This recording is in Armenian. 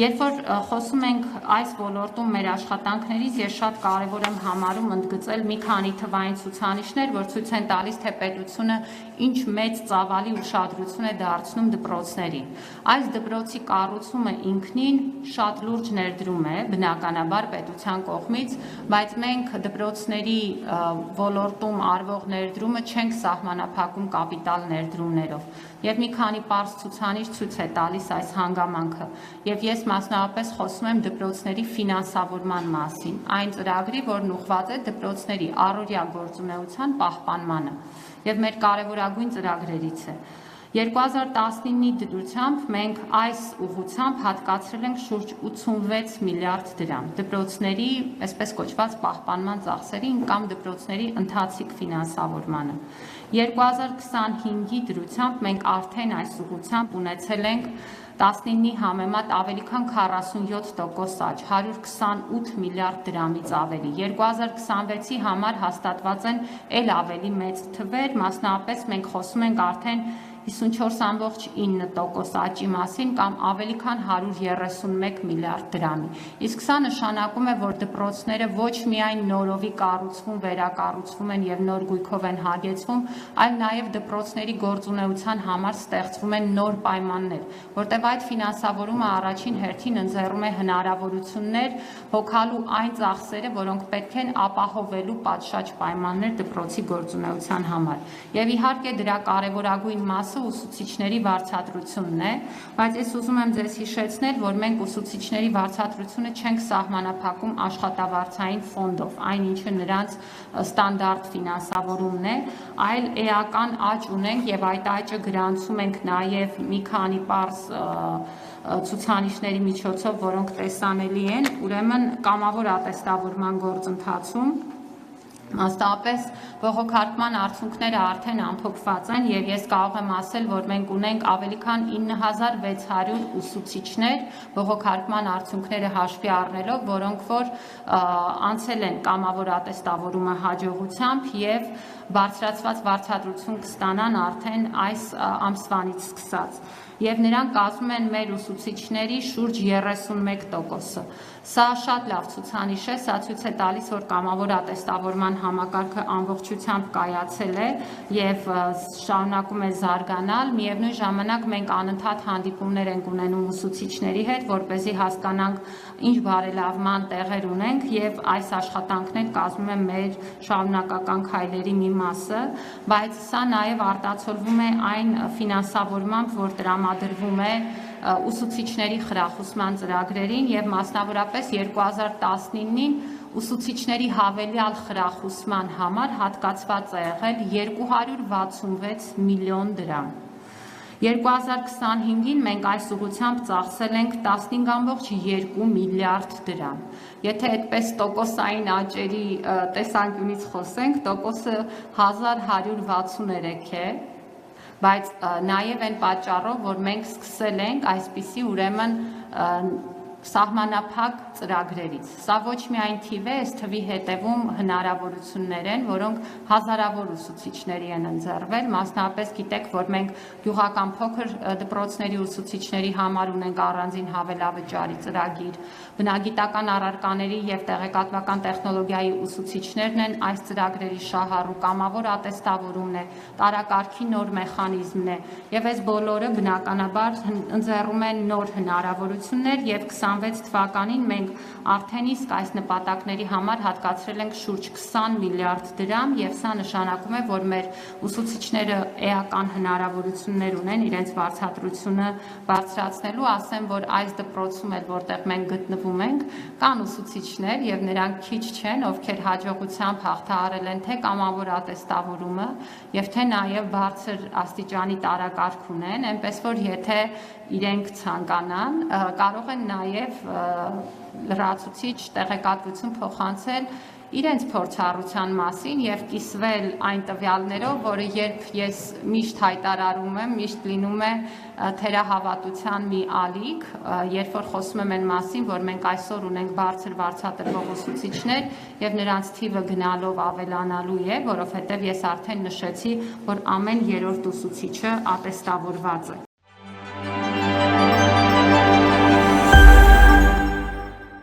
Երբ որ խոսում ենք այս ոլորտում մեր աշխատանքներից, ես շատ կարևոր եմ համարում ընդգծել մի քանի թվային ցուցանիշներ, որ ցույց են տալիս, թե պետությունը ինչ մեծ ծավալի ուշադրություն է դարձնում դպրոցներին։ Այս դպրոցի կառուցումը ինքնին շատ լուրջ ներդրում է, բնականաբար պետության կողմից, բայց մենք դպրոցների ոլորտում արվող ներդրումը չենք սահմանափակում կապիտալ ներդրումներով։ Եվ մի քանի պարզ ցուցանիշ ցույց է տալիս այս հանգամանքը։ Եվ ես մասնավորապես խոսում եմ դպրոցների ֆինանսավորման մասին, այն ծրագրի, որն ուղղված է դպրոցների առօրյա գործունեության պահպանմանը եւ մեր կարևորագույն ծրագրերից է։ 2019-ի դրությամբ մենք այս ուղղությամբ հատկացրել ենք շուրջ 86 միլիարդ դրամ դպրոցների, այսպես կոչված պահպանման ծախսերին կամ դպրոցների ընթացիկ ֆինանսավորմանը։ 2025-ի դրությամբ մենք արդեն այս ուղղությամբ ունեցել ենք 19-ի համեմատ ավելի քան 47% աճ, 128 միլիարդ դրամից ավելի։ 2026-ի համար հաստատված են էլ ավելի մեծ թվեր, մասնավորապես մենք խոսում ենք արդեն 54.9% աճի մասին կամ ավելի քան 131 միլիարդ դրամի։ Իսկ սա նշանակում է, որ դպրոցները ոչ միայն նորովի կառուցվում, վերակառուցվում են եւ նոր գույքով են հագեցվում, այլ նաեւ դպրոցների գործունեության համար ստեղծվում են նոր պայմաններ, որտեղ այդ ֆինանսավորումը առաջին հերթին ընձեռում է հնարավորություններ հոգալու այն ծախսերը, որոնք պետք են ապահովելու պատշաճ պայմաններ դպրոցի գործունեության համար։ Եվ իհարկե դրա կարևորագույն մասը ուսուցիչների վարձատրությունն է, բայց ես ուզում եմ ձեզ հիշեցնել, որ մենք ուսուցիչների վարձատրությունը չենք սահմանափակում աշխատավարձային ֆոնդով, այն ինչը նրանց ստանդարտ ֆինանսավորումն է, այլ էական աճ ունենք եւ այդ աճը գրանցում ենք նաեւ մի քանի պարզ ցուցանիշների միջոցով, որոնք տեսանելի են, ուրեմն կամավոր ատեստավորման գործընթացում Մասնավորապես բողոքարկման արդյունքները արդեն ամփոփված են եւ ես կարող եմ ասել, որ մենք ունենք ավելի քան 9600 ուսուցիչներ բողոքարկման արդյունքները հաշվի առնելով, որոնք որ անցել են կամավոր ատեստավորումը հաջողությամբ եւ բարձրացված վարձատրություն կստանան արդեն այս ամսվանից սկսած։ Եվ նրանք կազմում են մեր ուսուցիչների շուրջ 31%-ը։ Սա շատ լավ ցուցանիշ է, սա ցույց է տալիս, որ կամավոր ատեստավորման համակարգը ամբողջությամբ կայացել է եւ շարունակում է զարգանալ։ Միևնույն ժամանակ մենք անընդհատ հանդիպումներ ենք ունենում ուսուցիչների հետ, որպեսզի հասկանանք ինչ բարելավման տեղեր ունենք եւ այս աշխատանքն էլ կազմում է մեր շարունակական քայլերի մի մասը, բայց սա նաեւ արտացոլվում է այն ֆինանսավորմամբ, որ տրամադրվում է ուսուցիչների խրախուսման ծրագրերին եւ մասնավորապես 2019-ին ուսուցիչների հավելյալ խրախուսման համար հատկացված է եղել 266 միլիոն դրամ։ 2025-ին մենք այս ուղղությամբ ծախսել ենք 15.2 միլիարդ դրամ։ Եթե այդպես տոկոսային աճերի տեսանկյունից խոսենք, տոկոսը 1163 է, բայց նաև այն պատճառով, որ մենք սկսել ենք այսպիսի ուրեմն սահմանափակ ծրագրերից։ Սա ոչ միայն թիվ է, այս թվի հետևում հնարավորություններ են, որոնք հազարավոր ուսուցիչների են ընձեռվել, մասնավորապես գիտեք, որ մենք գյուղական փոքր դպրոցների ուսուցիչների համար ունենք առանձին հավելավճարի ծրագիր, բնագիտական առարկաների եւ տեղեկատվական տեխնոլոգիայի ուսուցիչներն են այս ծրագրերի շահառու, կամավոր ատեստավորումն է, տարակարգի նոր մեխանիզմն է, եւ այս բոլորը բնականաբար ընձեռում են նոր հնարավորություններ եւ 26 թվականին մենք արդեն իսկ այս նպատակների համար հատկացրել ենք շուրջ 20 միլիարդ դրամ եւ սա նշանակում է, որ մեր ուսուցիչները էական հնարավորություններ ունեն իրենց վարձատրությունը բարձրացնելու, ասեմ, որ այս դպրոցում էլ որտեղ մենք գտնվում ենք, կան ուսուցիչներ եւ նրանք քիչ չեն, ովքեր հաջողությամբ հաղթահարել են թե կամավոր ատեստավորումը եւ թե նաեւ բարձր աստիճանի տարակարգ ունեն, այնպես որ եթե իրենք ցանկանան, կարող են նաև լրացուցիչ տեղեկատվություն փոխանցել իրենց փորձառության մասին եւ կիսվել այն տվյալներով, որը երբ ես միշտ հայտարարում եմ, միշտ լինում է թերահավատության մի ալիք, երբ որ խոսում եմ այն մասին, որ մենք այսօր ունենք բարձր վարձատրվող ուսուցիչներ եւ նրանց թիվը գնալով ավելանալու է, որովհետեւ ես արդեն նշեցի, որ ամեն երրորդ ուսուցիչը ատեստավորված է։